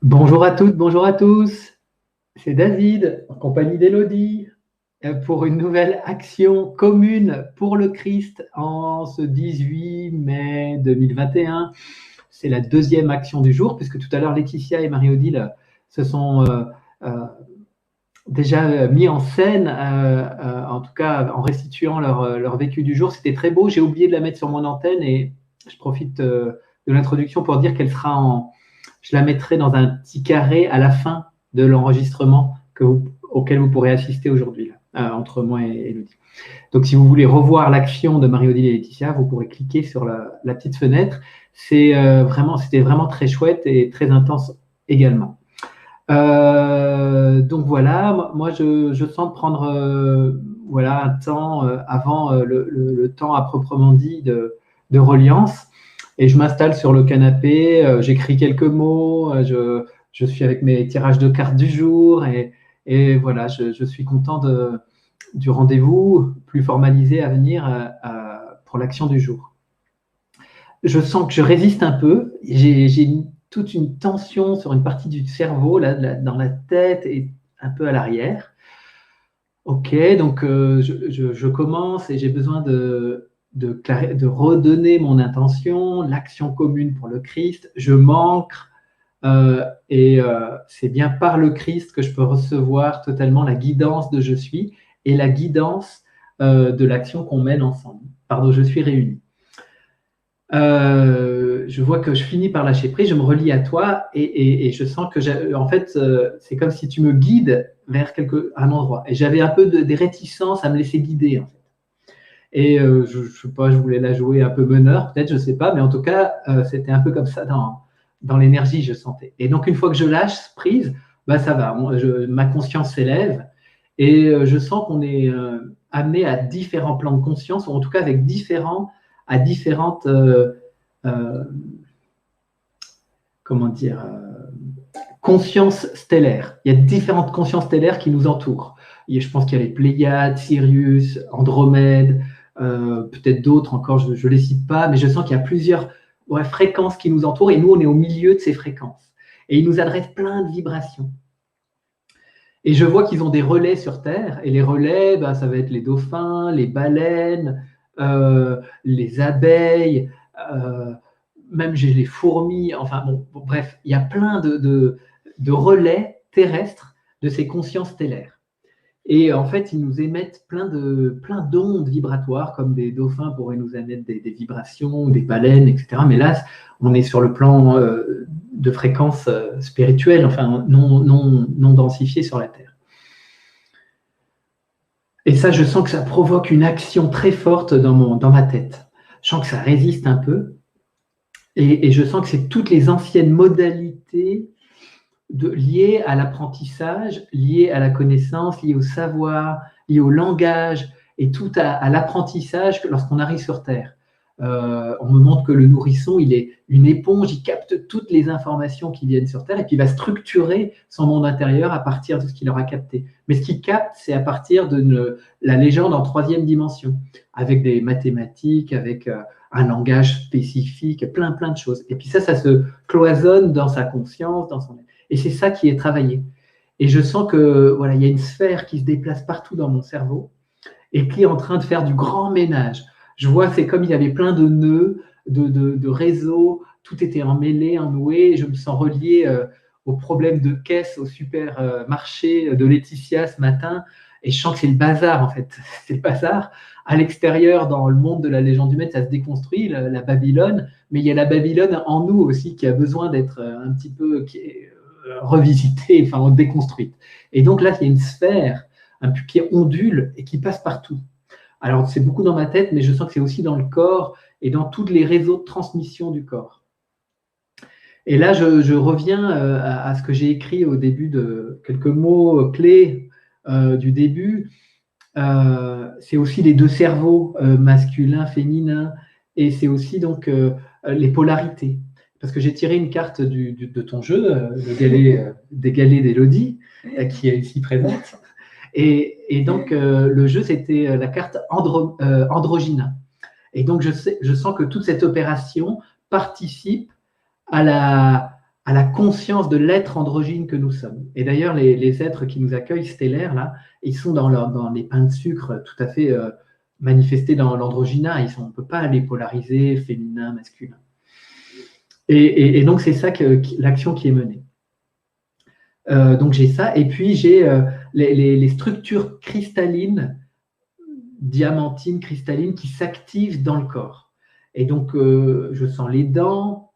Bonjour à toutes, bonjour à tous. C'est David, en compagnie d'Élodie, pour une nouvelle action commune pour le Christ en ce 18 mai 2021. C'est la deuxième action du jour, puisque tout à l'heure, Laetitia et Marie-Odile se sont euh, déjà mis en scène, en tout cas en restituant leur vécu du jour. C'était très beau. J'ai oublié de la mettre sur mon antenne et je profite de l'introduction pour dire qu'elle sera je la mettrai dans un petit carré à la fin de l'enregistrement auquel vous pourrez assister aujourd'hui, entre moi et Elodie. Donc, si vous voulez revoir l'action de Marie-Odile et Laetitia, vous pourrez cliquer sur la petite fenêtre. C'était vraiment très chouette et très intense également. Donc voilà, moi je sens prendre voilà, un temps avant le temps à proprement dit de reliance. Et je m'installe sur le canapé, j'écris quelques mots, je suis avec mes tirages de cartes du jour et voilà, je suis content du rendez-vous plus formalisé à venir pour l'action du jour. Je sens que je résiste un peu, j'ai toute une tension sur une partie du cerveau, là, dans la tête et un peu à l'arrière. Ok, donc je commence et j'ai besoin de redonner mon intention, l'action commune pour le Christ. Je m'ancre c'est bien par le Christ que je peux recevoir totalement la guidance de je suis et la guidance de l'action qu'on mène ensemble. Pardon, je suis réuni. Je vois que je finis par lâcher prise, je me relie à toi et je sens que, en fait, c'est comme si tu me guides vers un endroit. Et j'avais un peu des réticences à me laisser guider, en fait. Et je sais pas, je voulais la jouer un peu meneur, peut-être, je sais pas, mais en tout cas, c'était un peu comme ça dans l'énergie, je sentais. Et donc, une fois que je lâche prise, bah, ça va, ma conscience s'élève et je sens qu'on est amené à différents plans de conscience, ou en tout cas avec différentes comment dire, consciences stellaires. Il y a différentes consciences stellaires qui nous entourent. Je pense qu'il y a les Pléiades, Sirius, Andromède, peut-être d'autres encore, je ne les cite pas, mais je sens qu'il y a plusieurs fréquences qui nous entourent et nous, on est au milieu de ces fréquences. Et ils nous adressent plein de vibrations. Et je vois qu'ils ont des relais sur Terre, et les relais, bah, ça va être les dauphins, les baleines, les abeilles, même j'ai les fourmis, enfin bon, bref, il y a plein de relais terrestres de ces consciences stellaires. Et en fait, ils nous émettent plein d'ondes vibratoires, comme des dauphins pourraient nous émettre des vibrations, des baleines, etc. Mais là, on est sur le plan de fréquences spirituelles, enfin non densifiées sur la Terre. Et ça, je sens que ça provoque une action très forte dans ma tête. Je sens que ça résiste un peu. Et je sens que c'est toutes les anciennes modalités liées à l'apprentissage, liées à la connaissance, liées au savoir, liées au langage, et tout à l'apprentissage lorsqu'on arrive sur Terre. On me montre que le nourrisson, il est une éponge, il capte toutes les informations qui viennent sur Terre et puis il va structurer son monde intérieur à partir de ce qu'il aura capté. Mais ce qu'il capte, c'est à partir de la légende en troisième dimension, avec des mathématiques, avec un langage spécifique, plein de choses. Et puis ça se cloisonne dans sa conscience, et c'est ça qui est travaillé. Et je sens que voilà, il y a une sphère qui se déplace partout dans mon cerveau et qui est en train de faire du grand ménage. Je vois, c'est comme il y avait plein de nœuds, de réseaux, tout était emmêlé, ennoué, et je me sens relié au problème de caisse, au supermarché de Laetitia ce matin, et je sens que c'est le bazar en fait, c'est le bazar. À l'extérieur, dans le monde de la légende humaine, ça se déconstruit, la Babylone, mais il y a la Babylone en nous aussi qui a besoin d'être un petit peu revisitée, enfin déconstruite. Et donc là, il y a une sphère qui ondule et qui passe partout. Alors, c'est beaucoup dans ma tête, mais je sens que c'est aussi dans le corps et dans tous les réseaux de transmission du corps. Et là, je reviens à ce que j'ai écrit au début de quelques mots clés du début. C'est aussi les deux cerveaux, masculin, féminin, et c'est aussi donc les polarités. Parce que j'ai tiré une carte de ton jeu, le galet des galets d'Élodie, qui est ici présente. Et donc, le jeu, c'était la carte Androgyna. Et donc, je sens que toute cette opération participe à à la conscience de l'être androgyne que nous sommes. Et d'ailleurs, les êtres qui nous accueillent, stellaires, là, ils sont dans les pains de sucre tout à fait manifestés dans l'androgyna. On ne peut pas les polariser, féminin, masculin. Et donc, c'est ça l'action qui est menée. Donc, j'ai ça. Et puis, j'ai les structures cristallines, diamantines, cristallines, qui s'activent dans le corps. Et donc, je sens les dents,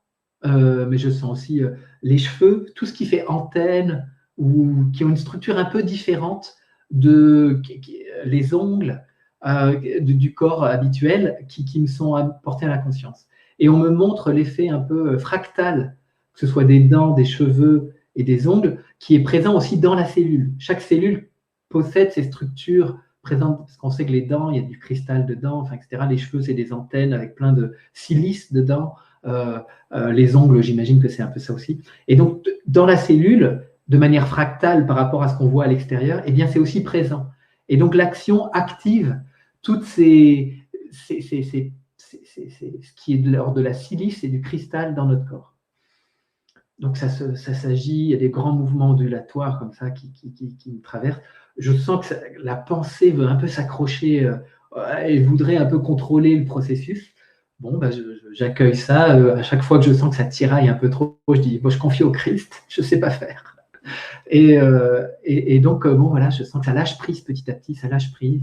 mais je sens aussi les cheveux, tout ce qui fait antenne ou qui ont une structure un peu différente les ongles du corps habituel qui me sont portés à la conscience. Et on me montre l'effet un peu fractal, que ce soit des dents, des cheveux et des ongles, qui est présent aussi dans la cellule. Chaque cellule possède ces structures présentes, parce qu'on sait que les dents, il y a du cristal dedans, enfin, etc. Les cheveux, c'est des antennes avec plein de silice dedans. Les ongles, j'imagine que c'est un peu ça aussi. Et donc, dans la cellule, de manière fractale par rapport à ce qu'on voit à l'extérieur, eh bien, c'est aussi présent. Et donc, l'action active toutes ce qui est de l'ordre de la silice et du cristal dans notre corps. Donc, ça s'agit, il y a des grands mouvements ondulatoires comme ça qui me traversent. Je sens que la pensée veut un peu s'accrocher, elle voudrait un peu contrôler le processus. Bon, ben, j'accueille ça. À chaque fois que je sens que ça tiraille un peu trop, je dis, bon, je confie au Christ, je ne sais pas faire. Et donc, bon, voilà, je sens que ça lâche prise petit à petit, ça lâche prise.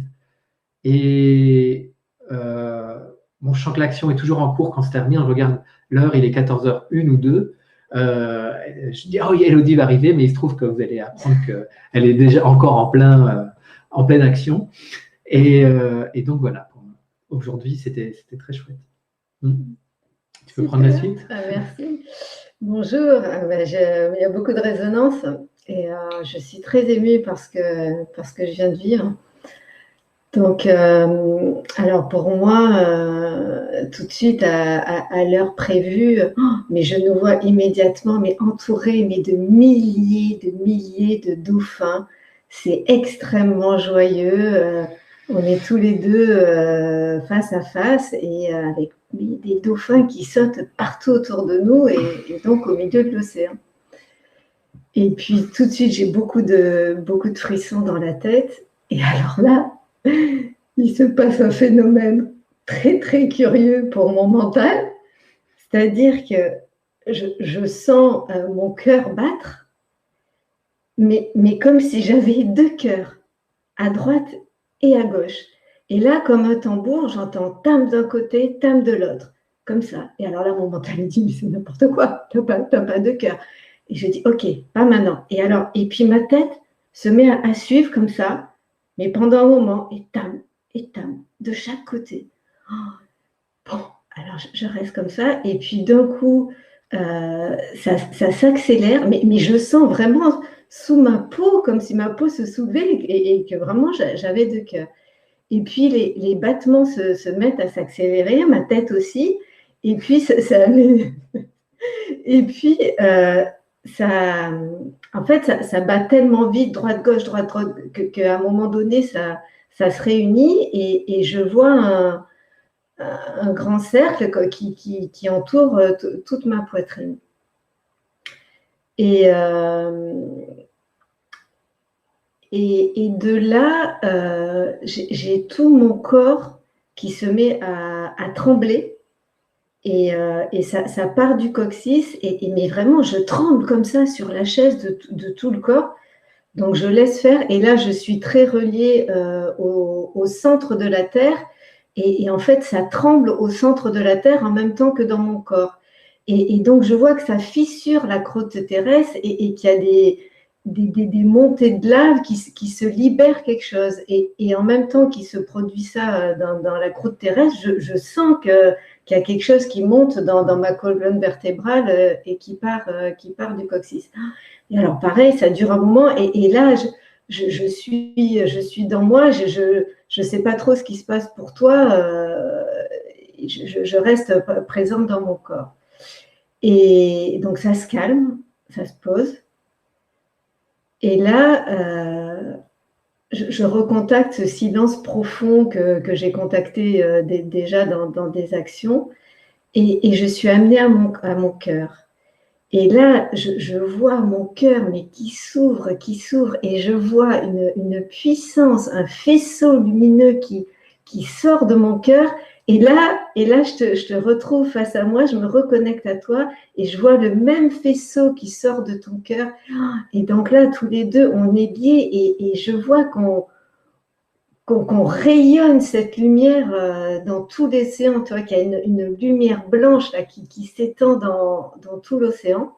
Et bon, je sens que l'action est toujours en cours quand ça termine. Je regarde l'heure, il est 14h01 ou 2. Je dis, oh, Elodie va arriver, mais il se trouve que vous allez apprendre qu'elle est déjà encore en pleine action. Et donc, voilà, aujourd'hui, c'était très chouette. Tu peux prendre la suite? Merci. Bonjour. Il y a beaucoup de résonance et je suis très émue par ce que je viens de vivre. Donc, alors pour moi, tout de suite à l'heure prévue, mais je nous vois immédiatement, mais entourés de milliers de dauphins. C'est extrêmement joyeux. On est tous les deux face à face et avec des dauphins qui sautent partout autour de nous et donc au milieu de l'océan. Et puis tout de suite, j'ai beaucoup de frissons dans la tête. Et alors là, il se passe un phénomène très, très curieux pour mon mental. C'est-à-dire que je sens mon cœur battre, mais comme si j'avais deux cœurs, à droite et à gauche. Et là, comme un tambour, j'entends tam d'un côté, tam de l'autre, comme ça. Et alors là, mon mental me dit, mais c'est n'importe quoi, t'as pas de cœur. Et je dis, ok, pas maintenant. Et puis ma tête se met à suivre comme ça, mais pendant un moment, et tam, de chaque côté. Bon, alors je reste comme ça, et puis d'un coup, ça s'accélère, mais je sens vraiment sous ma peau, comme si ma peau se soulevait et que vraiment j'avais deux cœurs. Et puis les battements se mettent à s'accélérer, ma tête aussi, et puis et puis ça bat tellement vite, droite-gauche, droite-droite, qu'à un moment donné, ça se réunit et je vois un grand cercle qui entoure toute ma poitrine. Et de là, j'ai tout mon corps qui se met à trembler et ça part du coccyx mais vraiment je tremble comme ça sur la chaise de tout le corps. Donc je laisse faire et là je suis très reliée au centre de la Terre et en fait ça tremble au centre de la Terre en même temps que dans mon corps. Et donc je vois que ça fissure la croûte terrestre et qu'il y a des montées de lave qui se libèrent quelque chose. Et en même temps qu'il se produit ça dans la croûte terrestre, je sens qu'il y a quelque chose qui monte dans ma colonne vertébrale et qui part du coccyx. Et alors pareil, ça dure un moment et là, je suis dans moi, je sais pas trop ce qui se passe pour toi, je reste présente dans mon corps. Et donc ça se calme, ça se pose. Et là, je recontacte ce silence profond que j'ai contacté déjà dans des actions et je suis amenée à mon cœur. Et là, je vois mon cœur, mais qui s'ouvre, et je vois une puissance, un faisceau lumineux qui sort de mon cœur. Et là je te retrouve face à moi, je me reconnecte à toi, et je vois le même faisceau qui sort de ton cœur. Et donc là, tous les deux, on est liés, et je vois qu'on rayonne cette lumière dans tout l'océan. Tu vois qu'il y a une lumière blanche là, qui s'étend dans tout l'océan.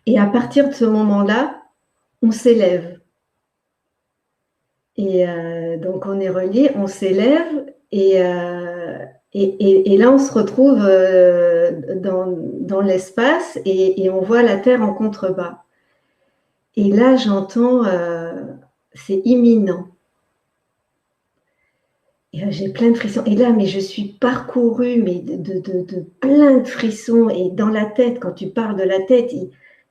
Et à partir de ce moment-là, on s'élève. Et donc, on est relié, on s'élève, et là, on se retrouve dans l'espace, et on voit la Terre en contrebas. Et là, j'entends, c'est imminent. Et là, j'ai plein de frissons. Et là, mais je suis parcourue mais de plein de frissons. Et dans la tête, quand tu parles de la tête,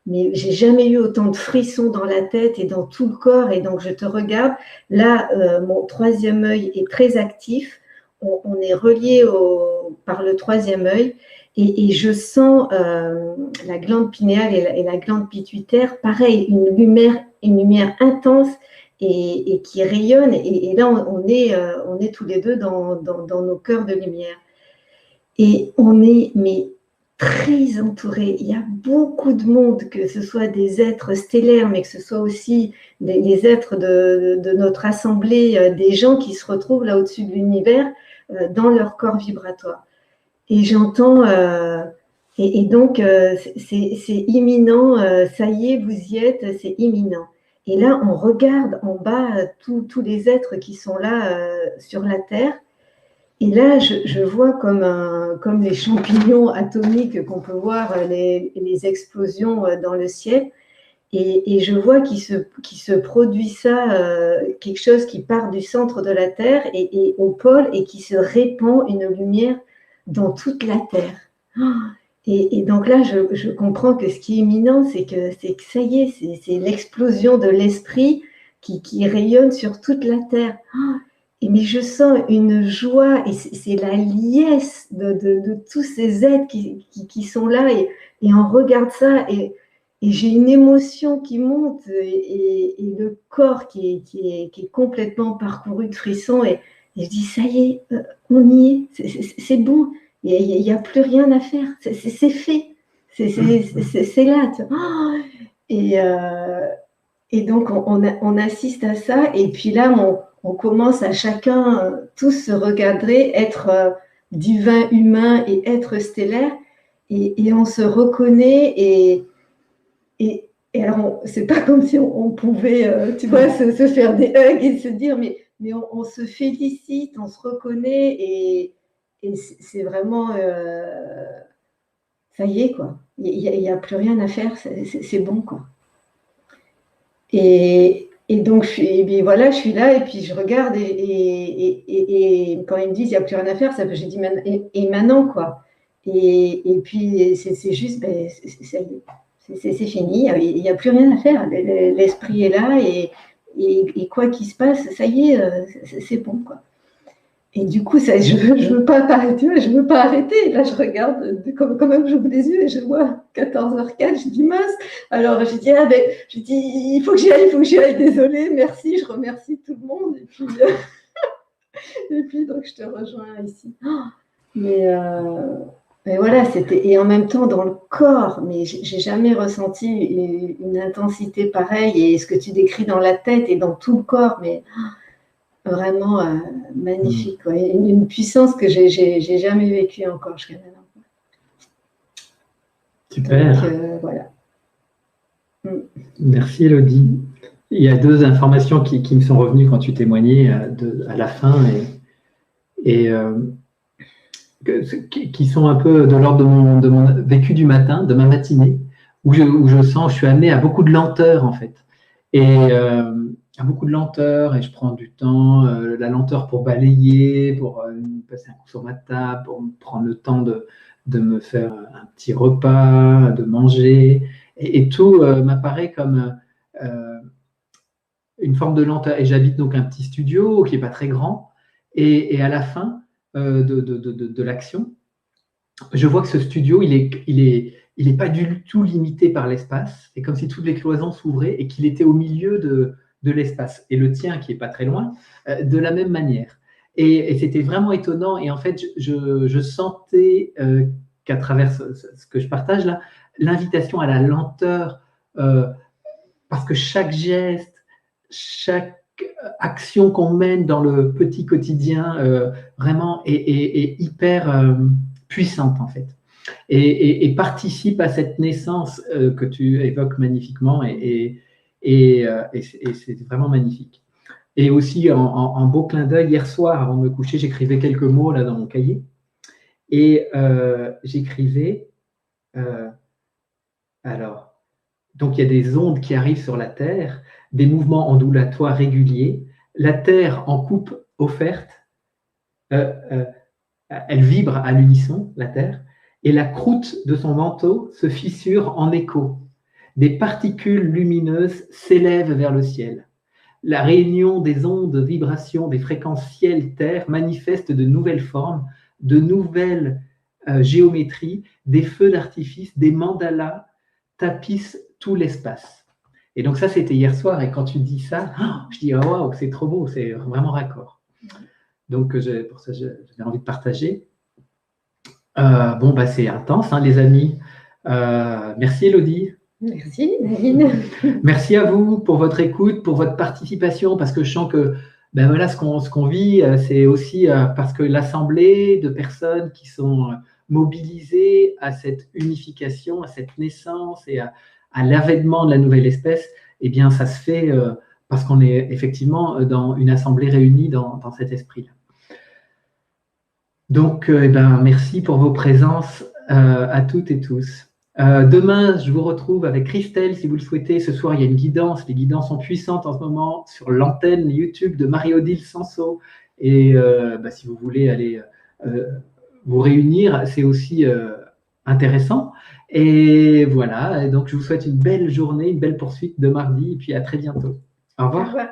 mais j'ai jamais eu autant de frissons dans la tête et dans tout le corps. Et donc, je te regarde. Là, mon troisième œil est très actif. On est relié par le troisième œil. Et je sens la glande pinéale et la glande pituitaire, pareil, une lumière intense et qui rayonne. Et là, on est tous les deux dans nos cœurs de lumière. Et on est mais très entourés. Il y a beaucoup de monde, que ce soit des êtres stellaires, mais que ce soit aussi les êtres de notre assemblée, des gens qui se retrouvent là au-dessus de l'univers, dans leur corps vibratoire. Et j'entends, et donc c'est imminent, ça y est, vous y êtes, c'est imminent. Et là, on regarde en bas tous les êtres qui sont là sur la Terre. Et là, je vois comme les champignons atomiques qu'on peut voir, les explosions dans le ciel. Et je vois qu'il se produit ça, quelque chose qui part du centre de la Terre et au pôle, et qui se répand une lumière dans toute la Terre. Et donc là, je comprends que ce qui est imminent, c'est que ça y est, c'est l'explosion de l'esprit qui rayonne sur toute la Terre. Mais je sens une joie, et c'est la liesse de tous ces êtres qui sont là, et on regarde ça, et j'ai une émotion qui monte, et le corps qui est complètement parcouru de frissons, et je dis, ça y est, on y est, c'est bon, il n'y a plus rien à faire, c'est fait, c'est là. Tu vois. Et donc, on assiste à ça, et puis là, on commence à chacun, tous se regarder, être divin, humain et être stellaire, et on se reconnaît, et alors, c'est pas comme si on pouvait, tu vois, se faire des hugs et se dire, mais on se félicite, on se reconnaît, et c'est vraiment, ça y est, quoi. Il n'y a plus rien à faire, c'est bon, quoi. Et donc, voilà, je suis là, et puis je regarde, et quand ils me disent, il n'y a plus rien à faire, j'ai dit, et maintenant, quoi. Et puis, c'est juste, ben, ça y est. C'est fini, il n'y a plus rien à faire. L'esprit est là, et quoi qu'il se passe, ça y est, c'est bon, quoi. Et du coup, ça, je veux pas arrêter, je veux pas arrêter. Là, je regarde, quand même, j'ouvre les yeux et je vois 14h04, je dis mince. Alors, j'ai dit, il faut que j'y aille, désolée, merci, je remercie tout le monde. Et puis donc, je te rejoins ici. Mais voilà, et en même temps dans le corps, mais j'ai jamais ressenti une intensité pareille, et ce que tu décris dans la tête et dans tout le corps, mais vraiment magnifique, quoi. Une puissance que j'ai jamais vécue encore jusqu'à maintenant. Super. Donc, voilà. Merci Elodie. Il y a deux informations qui me sont revenues quand tu témoignais à la fin, qui sont un peu de l'ordre de mon vécu du matin, de ma matinée, où je sens, je suis amené à beaucoup de lenteur en fait. À beaucoup de lenteur, et je prends du temps, la lenteur pour balayer, pour passer un coup sur ma table, pour prendre le temps de me faire un petit repas, de manger, et tout m'apparaît comme une forme de lenteur. Et j'habite donc un petit studio qui n'est pas très grand, et à la fin de l'action, je vois que ce studio, il il n'est pas du tout limité par l'espace. C'est comme si toutes les cloisons s'ouvraient et qu'il était au milieu de l'espace. Et le tien, qui n'est pas très loin, de la même manière. Et c'était vraiment étonnant. Et en fait, je sentais qu'à travers ce que je partage là, l'invitation à la lenteur, parce que chaque geste, chaque action qu'on mène dans le petit quotidien vraiment est hyper puissante en fait. Et participe à cette naissance que tu évoques magnifiquement et c'est vraiment magnifique. Et aussi, en beau clin d'œil, hier soir, avant de me coucher, j'écrivais quelques mots là dans mon cahier. Et j'écrivais, alors, donc il y a des ondes qui arrivent sur la Terre, des mouvements ondulatoires réguliers. La Terre en coupe offerte, elle vibre à l'unisson, la Terre, et la croûte de son manteau se fissure en écho. Des particules lumineuses s'élèvent vers le ciel. La réunion des ondes de vibration des fréquences ciel-terre manifeste de nouvelles formes, de nouvelles géométries, des feux d'artifice, des mandalas tapissent tout l'espace. Et donc ça, c'était hier soir. Et quand tu dis ça, je dis, oh, waouh, c'est trop beau, c'est vraiment raccord. Donc pour ça, j'avais envie de partager. Bon, bah, c'est intense, hein, les amis. Merci, Élodie. Merci, Nadine. Merci à vous pour votre écoute, pour votre participation, parce que je sens que ben voilà, ce qu'on vit, c'est aussi parce que l'assemblée de personnes qui sont mobilisées à cette unification, à cette naissance et à l'avènement de la nouvelle espèce, eh bien, ça se fait parce qu'on est effectivement dans une assemblée réunie dans cet esprit-là. Donc, eh ben, merci pour vos présences à toutes et tous. Demain, je vous retrouve avec Christelle, si vous le souhaitez. Ce soir, il y a une guidance. Les guidances sont puissantes en ce moment sur l'antenne YouTube de Marie-Odile Sanso. Et bah, si vous voulez aller vous réunir, c'est aussi intéressant. Et voilà, et donc je vous souhaite une belle journée, une belle poursuite de mardi, et puis à très bientôt. Au revoir. Au revoir.